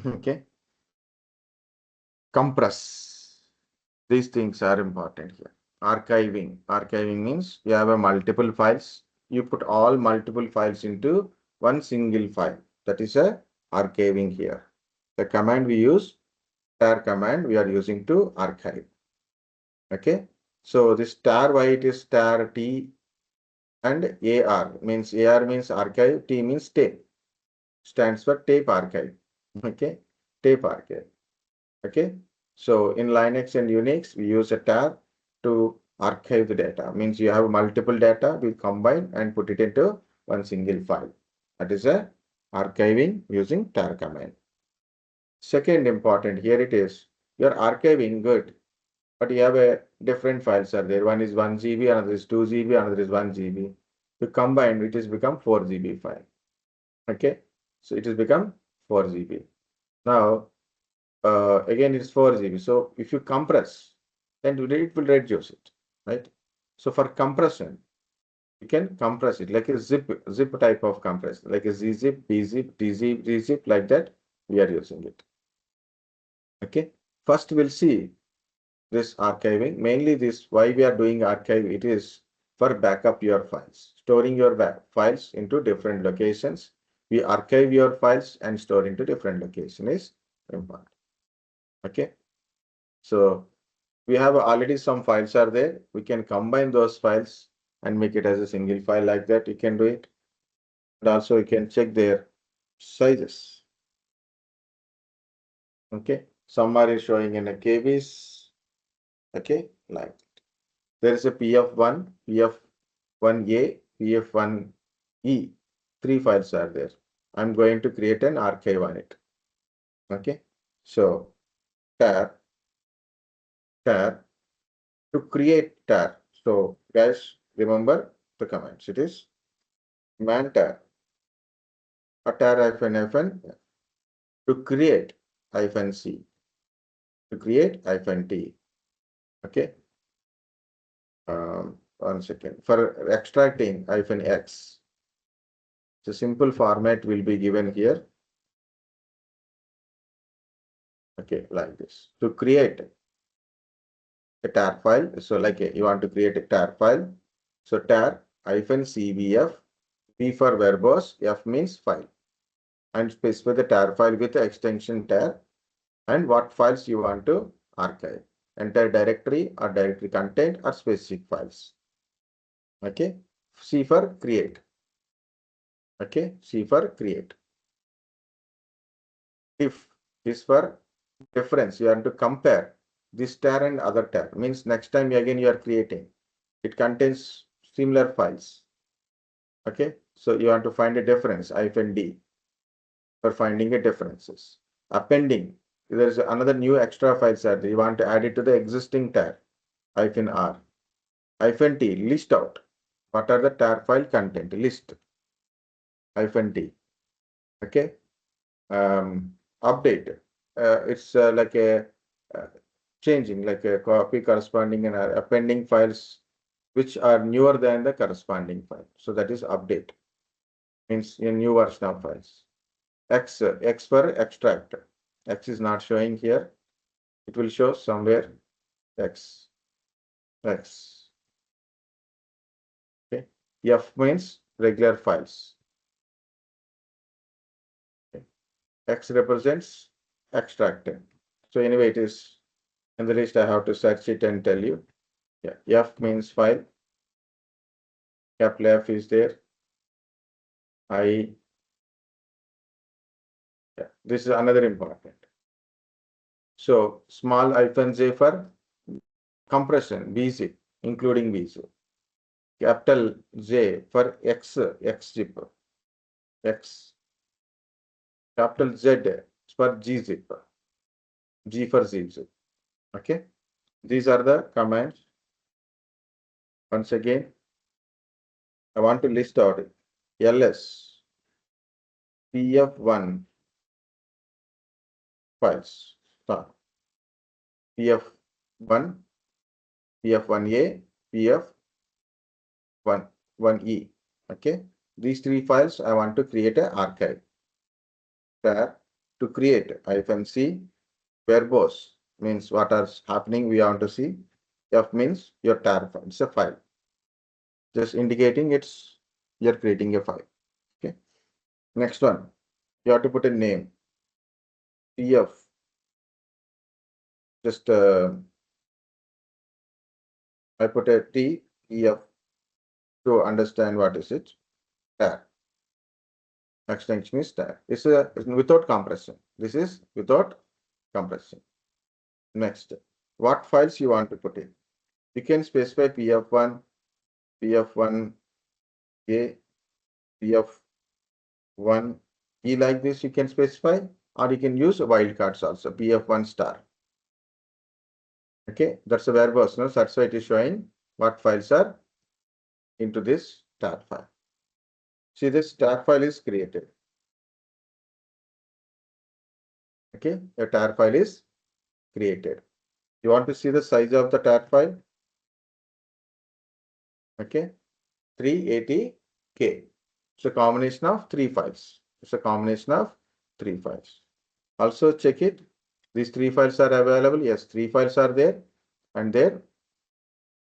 Okay. Compress. These things are important here. Archiving. Archiving means you have a multiple files. You put all multiple files into one single file. That is a archiving here. The command we use, tar command, we are using to archive. Okay. So this tar, why it is tar T and AR means archive, T means tape. Stands for tape archive. Okay. Tape archive. Okay. So in Linux and Unix, we use a tar to archive the data. Means you have multiple data, we combine and put it into one single file. That is a archiving using tar command. Second important, here it is. You are archiving, good, but you have a different files are there. One is 1 GB, another is 2 GB, another is 1 GB. You combine, it has become 4 GB file. Okay. So it has become 4 GB. Now, again it's 4 GB. So if you compress, then it will reduce it, right? So for compression, you can compress it like a zip type of compress, like a gzip, bzip, dzip, like that. We are using it. Okay. First, we'll see this archiving. Mainly this, why we are doing archive, it is for backup your files, storing your files into different locations. We archive your files and store into different location is important. Okay. So we have already some files are there. We can combine those files and make it as a single file like that. You can do it. And also you can check their sizes. Okay. Some are showing in a KBs. Okay. Like that. There is a PF1, PF1A, PF1E. Three files are there. I'm going to create an archive on it. Okay. So tar to create tar. So guys, remember the commands. It is man tar, a tar hyphen to create hyphen C, to create hyphen T. Okay. 1 second. For extracting hyphen X, the simple format will be given here. Okay, like this. To create a tar file, so like you want to create a tar file. So tar hyphen cbf, V for verbose, F means file, and specify the tar file with the extension tar and what files you want to archive, entire directory or directory content or specific files. Okay. C for create. Okay. C for create. If this for difference, you have to compare this tar and other tar. Means next time again you are creating, it contains similar files. Okay. So you want to find a difference, hyphen D, for finding a differences. Appending, there is another new extra files that you want to add it to the existing tar, hyphen R. Hyphen T, list out. What are the tar file content? List. Hyphen T. Okay. Update. It's like a changing, like a copy corresponding and appending files which are newer than the corresponding file. So that is update. Means a new version of files. X for extract. X is not showing here. It will show somewhere X. X. Okay. F means regular files. Okay. X represents extracted. So anyway, it is in the list. I have to search it and tell you. Yeah. F means file. Capital F is there. I. Yeah. This is another important. So small hyphen J for compression, bzip, including bzip. Capital J for xzip, X. Capital Z for gzip, G for zip. Okay. These are the commands. Once again, I want to list out ls pf1 files. pf1, pf1a, pf1e. Okay. These three files I want to create an archive. Tar to create -c verbose means what is happening we want to see. F means your tar file. It's a file. Just indicating you're creating a file. Okay. Next one, you have to put a name. TF. Just I put a TF to understand what is it. Tar. Extension is tar. It's without compression. This is without compression. Next, what files you want to put in? You can specify PF1, PF1A, PF1 E like this you can specify, or you can use wildcards also, PF1 star. Okay, that's a verbose, no? That's why it is showing what files are into this tar file. See, this tar file is created. Okay, a tar file is created. You want to see the size of the tar file? Okay, 380K. It's a combination of 3 files. It's a combination of 3 files. Also check it. These 3 files are available. Yes, 3 files are there and there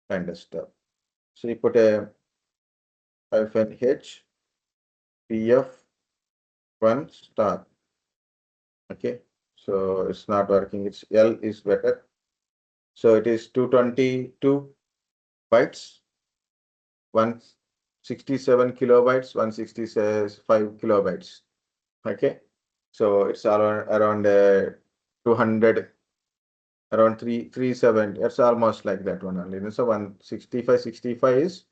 and stuff. So you put a -h PF1 star. Okay, so it's not working. It's L is better. So it is 222 bytes, 167 kilobytes, 165 kilobytes. Okay, so it's around 200, around 370. It's almost like that one only. So 165 is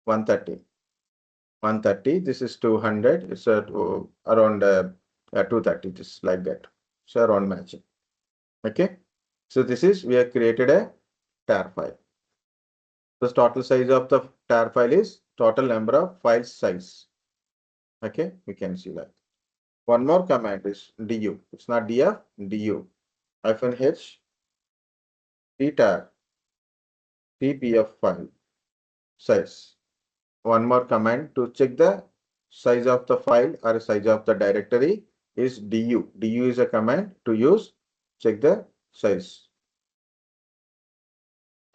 130. 130. This is 200. It's around 230. Just like that. So around matching. Okay. So this is we have created a tar file. The total size of the tar file is total number of files size. Okay, we can see that. One more command is du. It's not df, du. -h ttar tpf file size. One more command to check the size of the file or size of the directory is du. Du is a command to use check the size.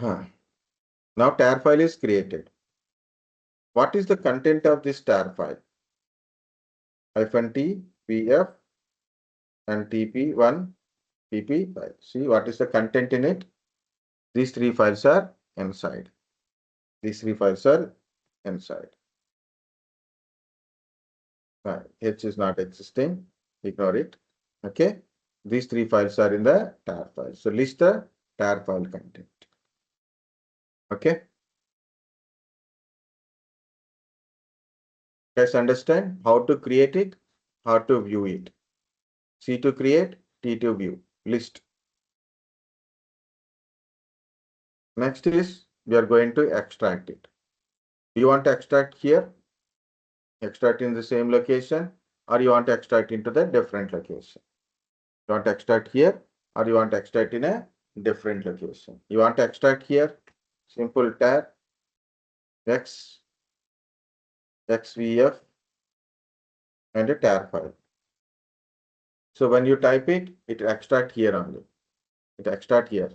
Now tar file is created. What is the content of this tar file? -t pf and tp1 pp file. See what is the content in it? These 3 files are inside. These 3 files are inside. H is not existing. Ignore it. Okay. These 3 files are in the tar file. So list the tar file content. Okay. Guys, understand how to create it, how to view it. C to create, T to view. List. Next is we are going to extract it. You want to extract here, extract in the same location, or you want to extract into the different location. You want to extract here, or you want to extract in a different location. You want to extract here, simple tar xvf and a tar file. So when you type it, it extract here only. It extract here.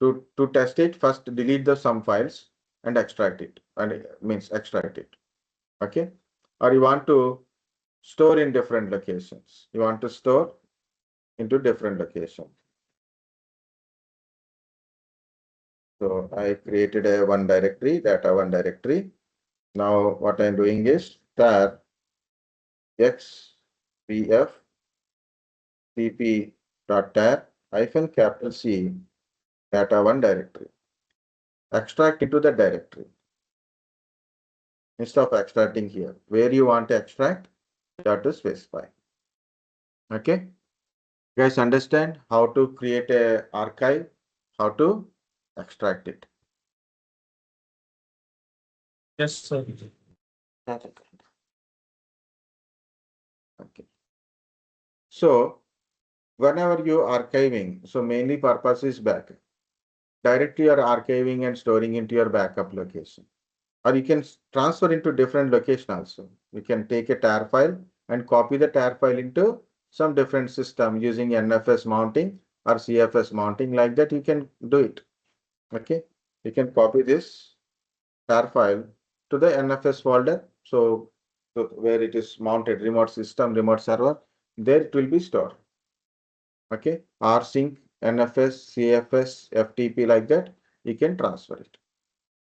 To test it, first delete the some files and extract it. And it means extract it. Okay. Or you want to store in different locations. You want to store into different locations. So I created a one directory, data one directory. Now what I'm doing is tar xvf tp.tar -C data one directory. Extract into the directory. Instead of extracting here, where you want to extract, you have to specify. Okay. You guys understand how to create a archive, how to extract it. Yes, sir. Okay. So whenever you archiving, so mainly purpose is backup. Directly you are archiving and storing into your backup location. Or you can transfer into different location also. You can take a tar file and copy the tar file into some different system using NFS mounting or CFS mounting, like that you can do it. Okay, you can copy this tar file to the NFS folder. So where it is mounted, remote system, remote server, there it will be stored. Okay, rsync, NFS, CFS, FTP, like that, you can transfer it.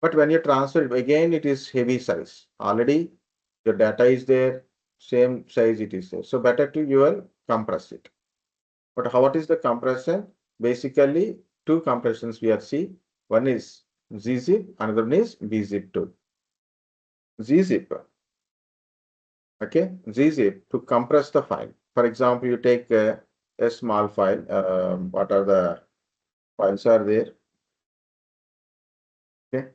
But when you transfer it, again, it is heavy size. Already your data is there, same size it is there. So better to you will compress it. But what is the compression? Basically, two compressions we are see. One is gzip, another one is bzip2. Gzip, okay, gzip to compress the file. For example, you take a small file. What are the files are there? Okay.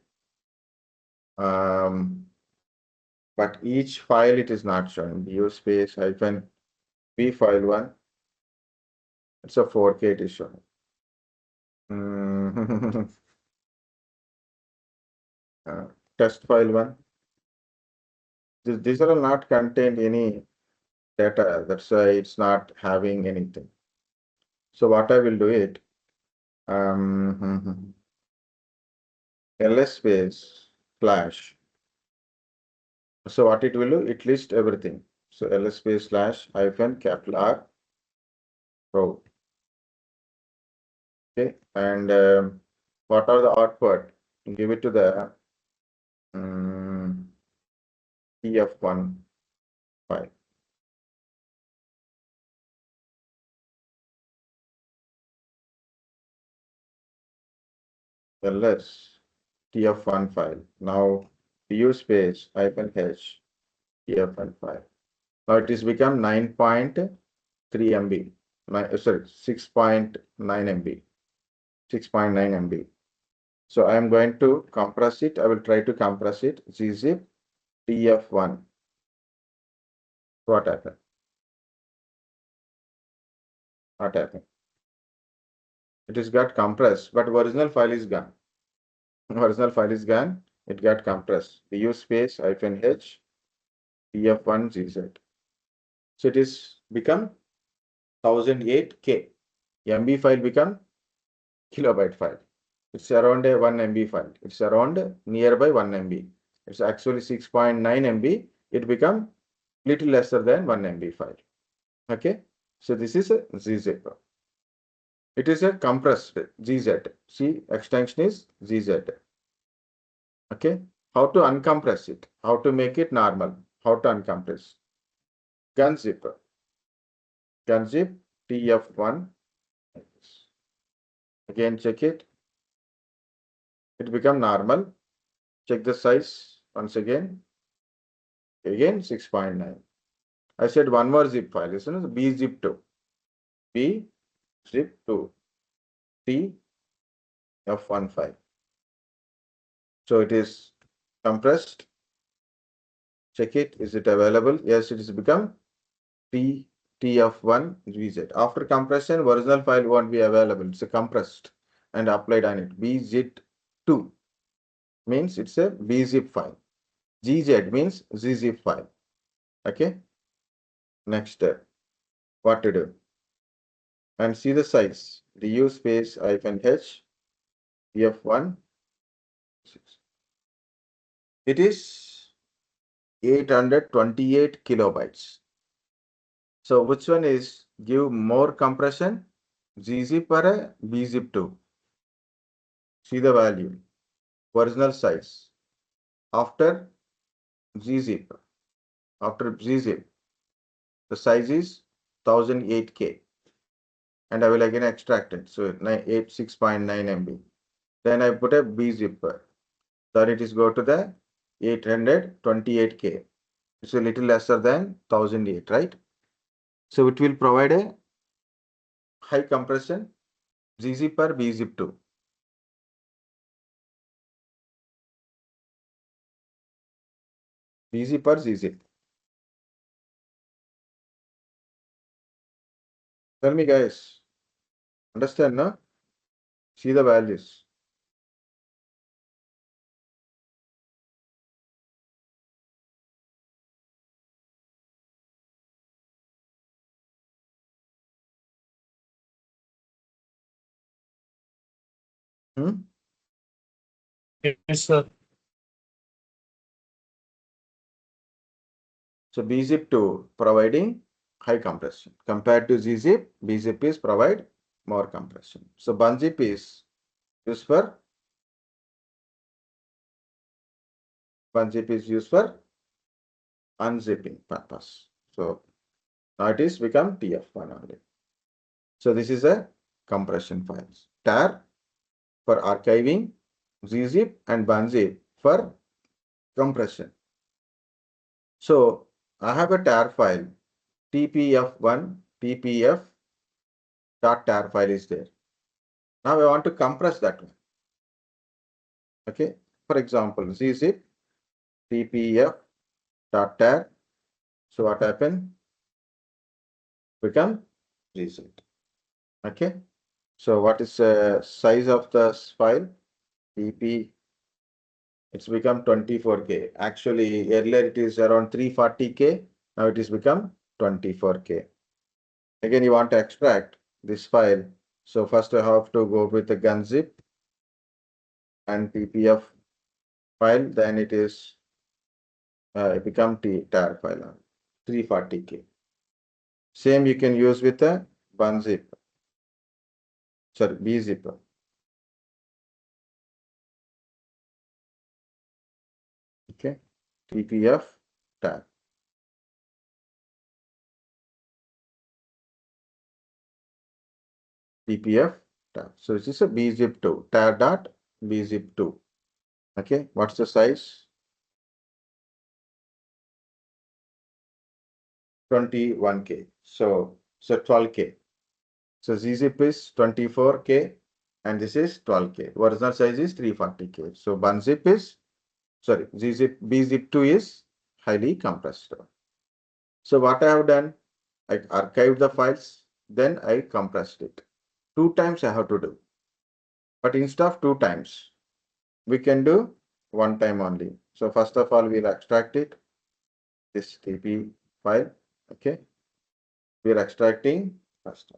But each file it is not showing. U space hyphen B file one. It's a 4K it is showing. Uh, test file one. These are not contained any data. That's why it's not having anything. So what I will do it. ls space slash. So what it will do? It lists everything. So ls space slash hyphen capital R row. Okay, and what are the output? Give it to the TF1 file. ls TF1 file. Now u space hyphen h TF1 file. Now it is become 9.3 MB. Sorry, 6.9 MB. 6.9 MB. So I am going to compress it. I will try to compress it. Gzip TF1. What happened? What happened? It is got compressed, but original file is gone. Original file is gone. It got compressed. U space hyphen h TF1 gz. So it is become 1008K. MB file become kilobyte file. It's around a 1 MB file. It's around nearby 1 MB. It's actually 6.9 MB. It become little lesser than 1 MB file. Okay. So this is a gzip. It is a compressed gz. See, extension is gz. Okay. How to uncompress it? How to make it normal? How to uncompress? Gunzip. Gunzip TF1. Again, check it. It become normal. Check the size once again. Again 6.9. I said one more zip file. Listen, bzip2. bzip2. TF1 file. So it is compressed. Check it. Is it available? Yes, it is become TF1 gz. After compression, original file won't be available. It's a compressed and applied on it. bzip2 means it's a bzip file. gz means gzip file. Okay. Next step. What to do? And see the size. The u space hyphen h TF1. It is 828 kilobytes. So which one is give more compression? gzip or bzip2? See the value. Original size. After gzip. After gzip, the size is 1008K. And I will again extract it. So 6.9 MB. Then I put a bzip. Then it is go to the 828K. It's a little lesser than 1008, right? So it will provide a high compression gzip or bzip2. Bzip or gzip. Tell me guys, understand, no? See the values. Hmm? Yes, sir. So bzip2 providing high compression compared to gzip. Bzip is provide more compression. So bunzip is used for bunzip is used for unzipping purpose. So now it is become TF1 only. So this is a compression files. tar for archiving, gzip and bunzip for compression. So I have a tar file tpf1 tpf.tar file is there. Now I want to compress that one. Okay. For example, gzip tpf.tar. So what happened? Become gzip. Okay. So what is the size of the file? TP, it's become 24K. Actually, earlier it is around 340K. Now it is become 24K. Again, you want to extract this file. So first I have to go with the gunzip and TPF file. Then it become tar file 340K. Same you can use with a bunzip. Sorry, bzip. Okay, TPF tar. TPF tar. So this is a bzip2 tar.bzip2. Okay, what's the size? 21K. So 12K. So gzip is 24K and this is 12K. Original size is 340K. So bzip2 is highly compressed. So what I have done, I archived the files, then I compressed it. 2 times I have to do. But instead of 2 times, we can do 1 time only. So first of all, we'll extract it, this TP file. Okay. We're extracting first.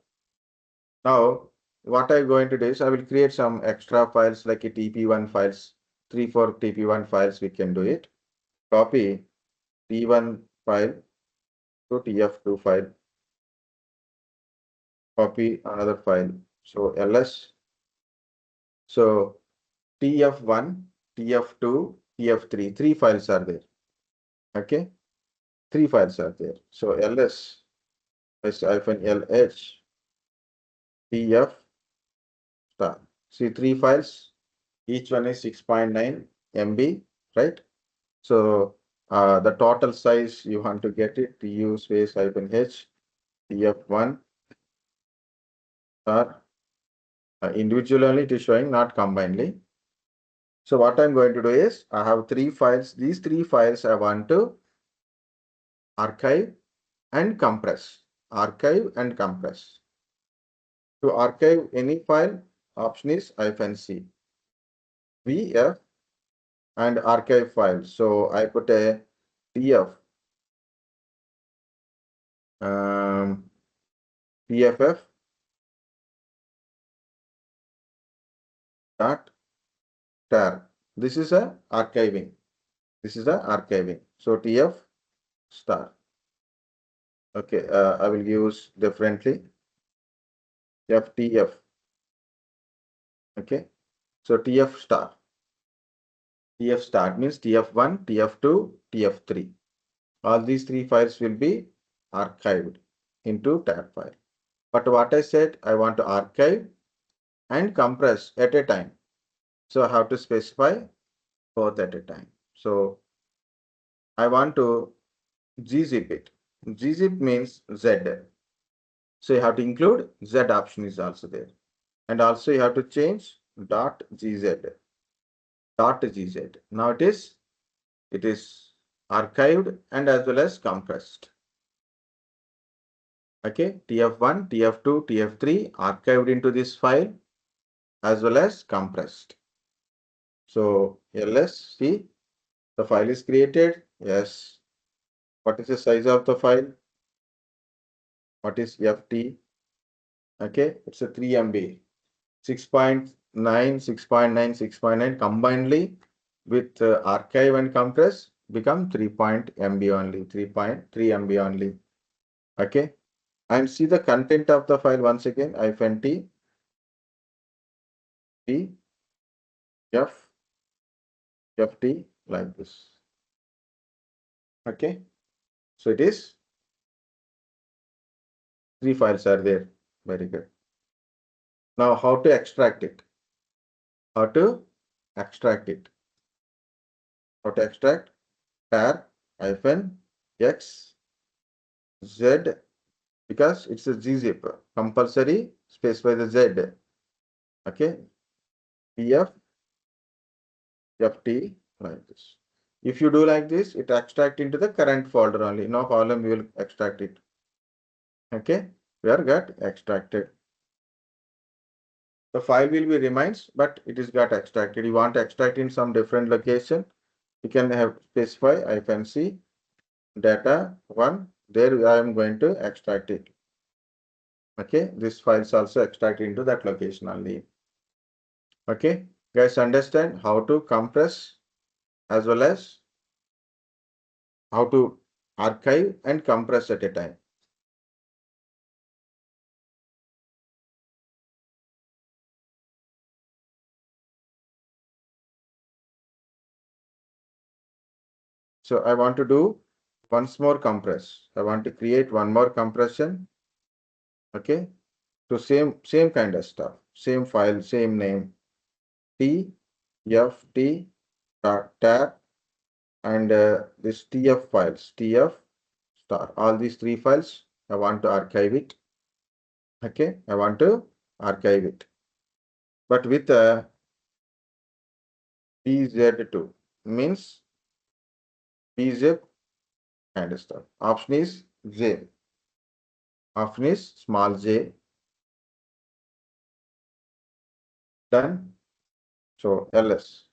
Now, what I'm going to do is I will create some extra files like a TP1 files, 4 TP1 files, we can do it. Copy T1 file to TF2 file, copy another file. So ls, so TF1, TF2, TF3, three files are there. Okay, three files are there. So ls is -lh, TF star. See three files, each one is 6.9 MB, right? So the total size you want to get it, tu space -h, tf1 are individually it is showing, not combinedly. So what I'm going to do is I have three files. These three files I want to archive and compress. Archive and compress. To archive any file, option is -c, vf and archive file. So I put a tf pff dot tar. This is a archiving. This is a archiving. So tf star. Okay, I will use differently. ftf. Okay, so tf star. Tf star means tf1, tf2, tf3. All these three files will be archived into tar file. But what I said, I want to archive and compress at a time. So I have to specify both at a time. So I want to gzip it. Gzip means Z. So you have to include Z option is also there. And also you have to change .gz. .gz. Now it is archived and as well as compressed. Okay, TF1, TF2, TF3 archived into this file as well as compressed. So ls, see, the file is created. Yes. What is the size of the file? What is ft? Okay, it's a 3 MB. 6.9 6.9, 6.9 combinedly with archive and compress become 3.MB only, 3.3 MB only. Okay. And see the content of the file once again, -t, t, f, ft, like this. Okay. So it is 3 files are there. Very good. Now how to extract it? How to extract it? How to extract? Tar -x z, because it's a gzip. Compulsory specify the z. Okay. pf ft, like this. If you do like this, it extract into the current folder only. No problem, we will extract it. Okay. We are got extracted. The file will be remains, but it is got extracted. You want to extract in some different location, you can have specify -c data 1. There I am going to extract it. Okay, this file is also extracted into that location only. Okay, guys, understand how to compress as well as how to archive and compress at a time. So I want to do once more compress. I want to create one more compression. Okay, so same kind of stuff, same file, same name, t f t tab, and this tf files, tf star, all these 3 files I want to archive it. Okay, I want to archive it, but with bz2 means bzip kind of stuff. Option is j. Option is small j. Done. So ls.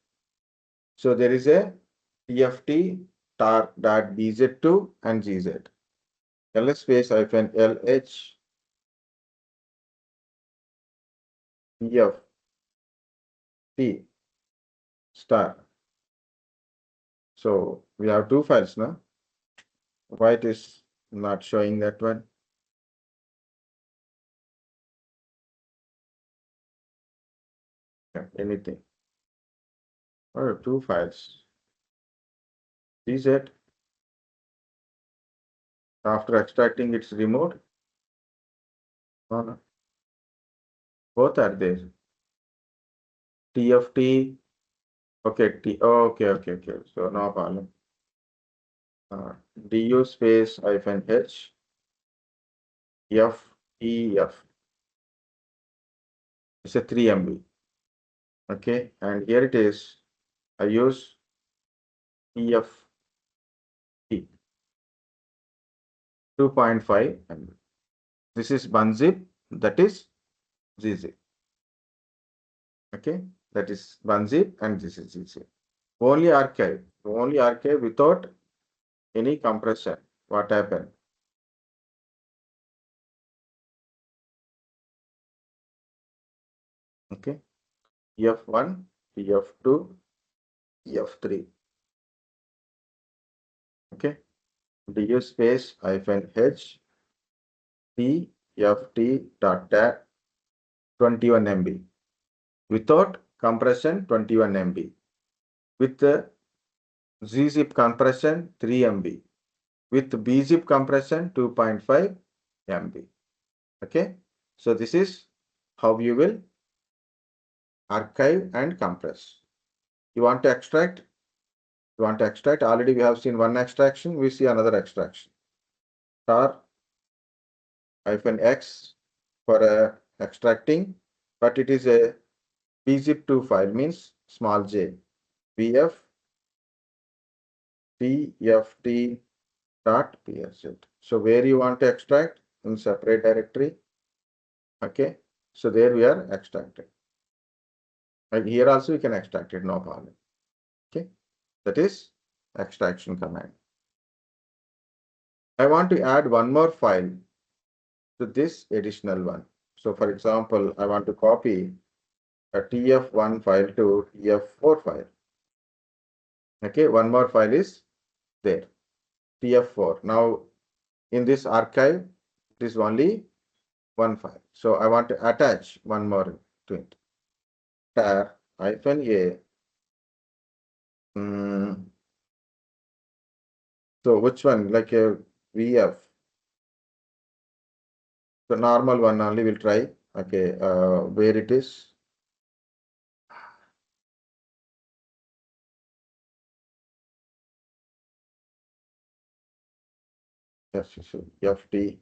So there is a tft tar.bz2 and gz. ls space hyphen lh tf t star. So we have 2 files now. Why it is not showing that one? Yeah, anything. Oh, 2 files. gz. After extracting, it's removed. No, no. Both are there. tft. Okay, okay. So no problem. Du space hyphen h f e f. It's a 3 MB. Okay, and here it is. I use eft 2.5 MB. This is bzip, that is gzip. Okay, that is bzip and this is gzip. Only archive without any compression. What happened? Okay, ef1, ef2, ef3. Okay, du space hyphen h t ft dot tab 21 MB. Without compression 21 MB. With the gzip compression 3 MB. With bzip compression 2.5 MB. Okay, so this is how you will archive and compress. You want to extract? You want to extract? Already we have seen one extraction. We see another extraction. Tar -x for extracting, but it is a bzip2 file, means small j. bf tft dot pz. So where you want to extract? In separate directory. Okay, so there we are extracted. And here also you can extract it, no problem. Okay, that is extraction command. I want to add one more file to this additional one. So for example, I want to copy a tf1 file to tf4 file. Okay, one more file is there, tf4. Now in this archive, it is only one file. So I want to attach one more to it. Tar -a. So which one? Like a VF. The normal one only will try. Okay, where it is? Yes, FT.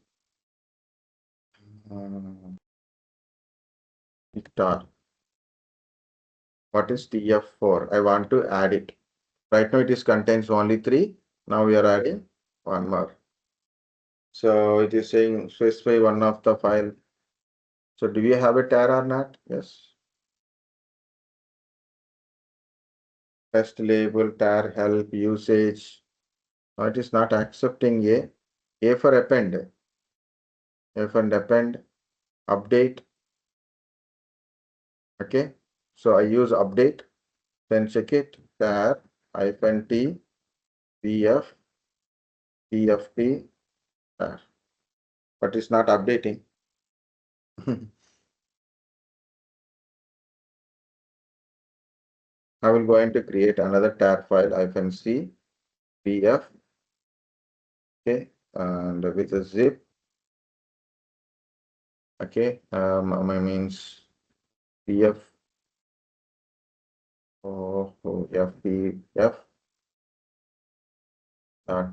Tar. What is TF4? I want to add it. Right now it is contains only 3. Now we are adding one more. So it is saying specify one of the file. So do we have a tar or not? Yes. Test label, tar help, usage. No, it is not accepting A. A for append. A for append, update. Okay. So I use update. Then check it. Tar -t bf tft tar. But it's not updating. I will going to create another tar file -c bf. Okay. And with a zip. Okay. I means bf fbf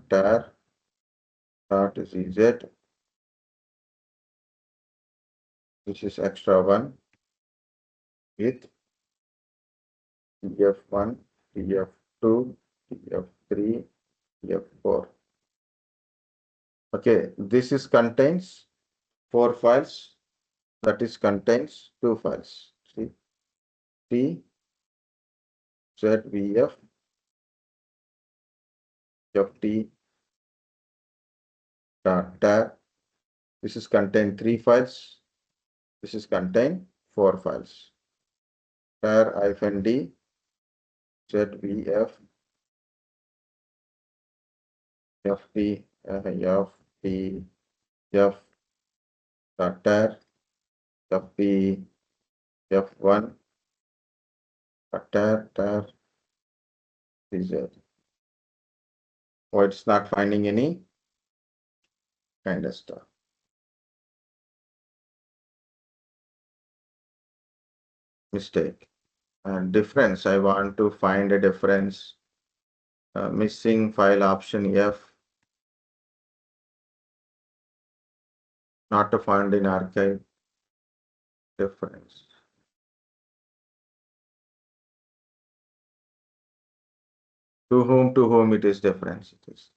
tar .gz. This is extra one with tf1, tf2, tf3, tf4. Okay, this is contains 4 files. That is contains 2 files. See, t zvf ft tar. This is contain 3 files. This is contain 4 files. Tar -d zvf ft ft f tar ft f1 tar z. Oh, it's not finding any kind of stuff. Mistake. And difference, I want to find a difference. Missing file option F. Not to find in archive. Difference. To whom it is difference. It is.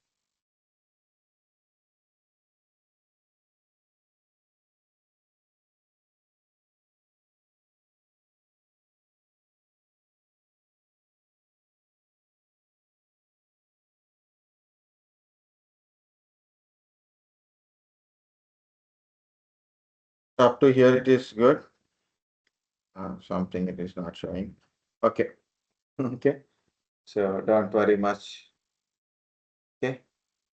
Up to here it is good. Something it is not showing. Okay. Okay. So don't worry much. Okay.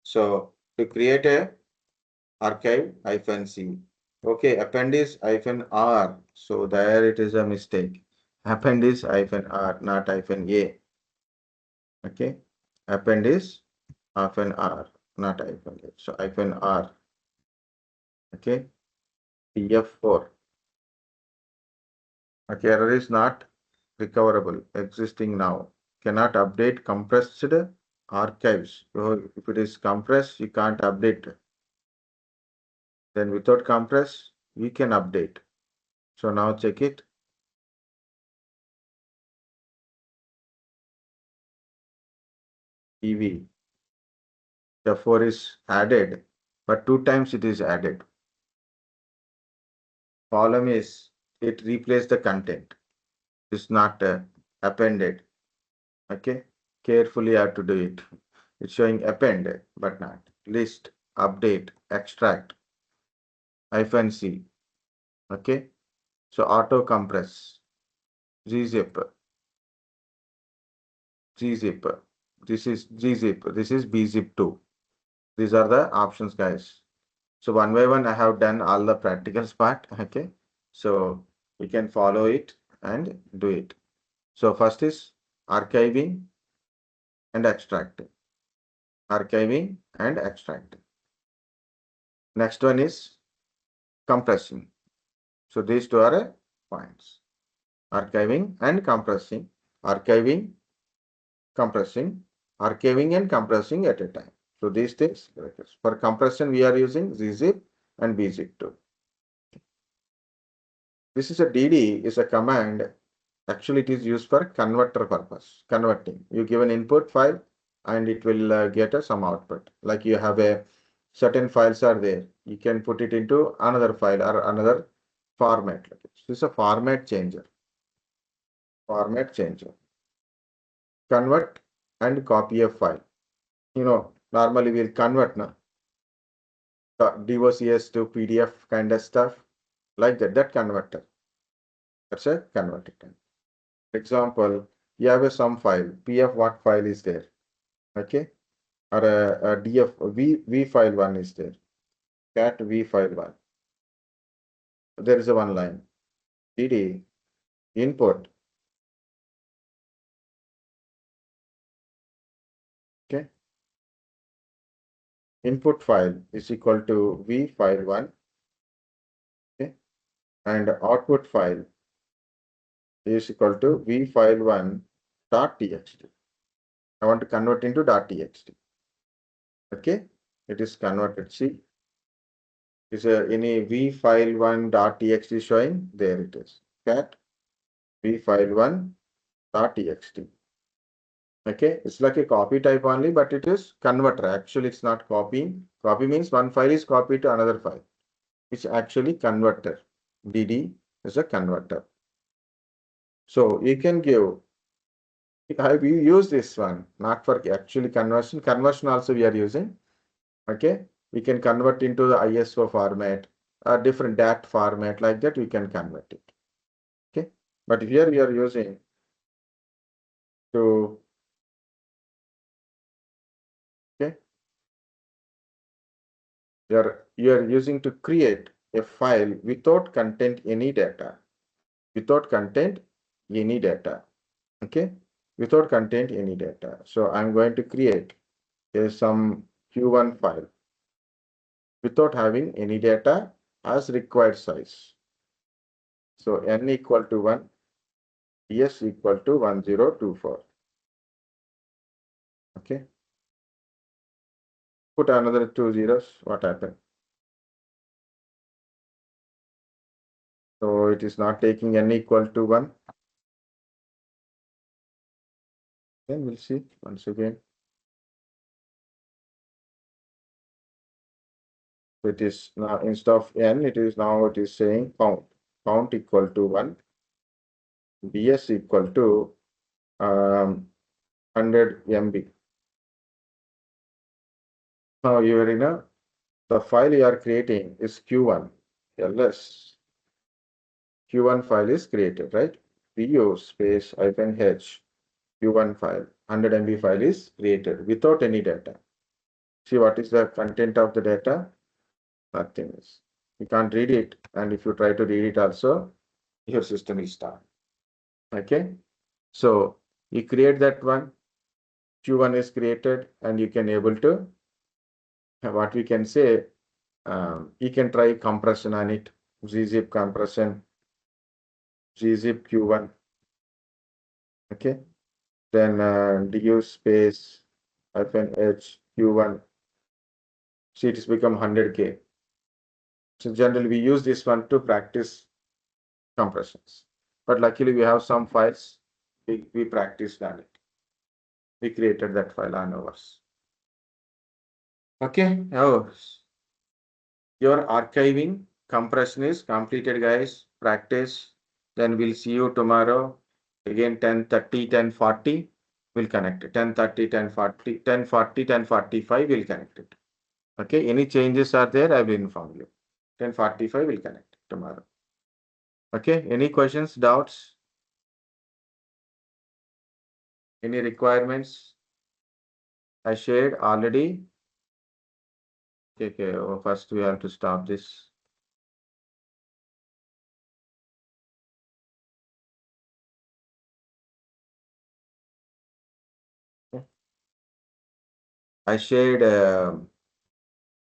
So to create a archive -c. Okay, append is -r. So there it is a mistake. Append is -r, not -a. Okay. Append is -r, not -a. So -r. Okay. tf4. Okay, error is not recoverable, existing now. Cannot update compressed archives. So if it is compressed, you can't update. Then without compress, we can update. So now check it. EV. Therefore is added, but 2 times it is added. Problem is it replaced the content. It's not appended. Okay, carefully you have to do it. It's showing append, but not list, update, extract, -c. Okay, so auto compress. gzip, gzip. This is gzip. This is bzip2. These are the options, guys. So one by one, I have done all the practicals part. Okay. So you can follow it and do it. So first is archiving and extracting. Archiving and extracting. Next one is compressing. So these two are points. Archiving and compressing. Archiving, compressing, archiving and compressing at a time. So these things, for compression, we are using gzip and bzip2. This is a dd, is a command. Actually, it is used for converter purpose, converting. You give an input file and it will get some output. Like you have a certain files are there. You can put it into another file or another format. This is a format changer. Format changer. Convert and copy a file. Normally we'll convert now. DOCS to PDF kind of stuff like that converter. That's a converter. For example, you have a some file, PF what file is there, okay, or a DF V file one is there, cat V file one. There is a one line, DD input, okay, input file is equal to V file one, okay, and output file is equal to V file one dot txt. I want to convert into .txt. Okay, it is converted. See, is any v file one .txt showing? There it is. Cat v file one .txt. Okay, it's like a copy type only, but it is converter. Actually, it's not copying. Copy means one file is copied to another file. It's actually converter. DD is a converter. So you can give. We use this one, not for actually conversion. Conversion also we are using. Okay, we can convert into the ISO format, a different DAT format, like that we can convert it. Okay, but here we are using to, okay, you are using to create a file without content any data, without content any data. Okay, without content any data. So I'm going to create some Q1 file without having any data as required size. So n equal to 1, s equal to 1024. Okay, put another 2 zeros, what happened? So it is not taking n equal to 1. Then we'll see once again. So it is now, instead of n, it is saying count equal to 1, bs equal to 100 MB. Now you are in the file you are creating is Q1 ls. Q1 file is created, right? pu space -h Q1 file, 100 MB file is created without any data. See what is the content of the data? Nothing is. You can't read it. And if you try to read it also, your system is down. Okay. So you create that one. Q1 is created and you can able to, what we can say, you can try compression on it. Gzip compression, gzip Q1. Okay. Then du space -h Q1. See, it has become 100K. So generally we use this one to practice compressions. But luckily we have some files we practiced on it. We created that file on ours. Okay, now your archiving compression is completed, guys. Practice. Then we'll see you tomorrow. Again 10:30, 10:40. We'll connect it. 10:30, 10:40, 10:40, 10:45. We'll connect it. Okay, any changes are there, I will inform you. 10:45 we'll connect tomorrow. Okay, any questions, doubts? Any requirements? I shared already. Okay, first we have to stop this. Okay. I shared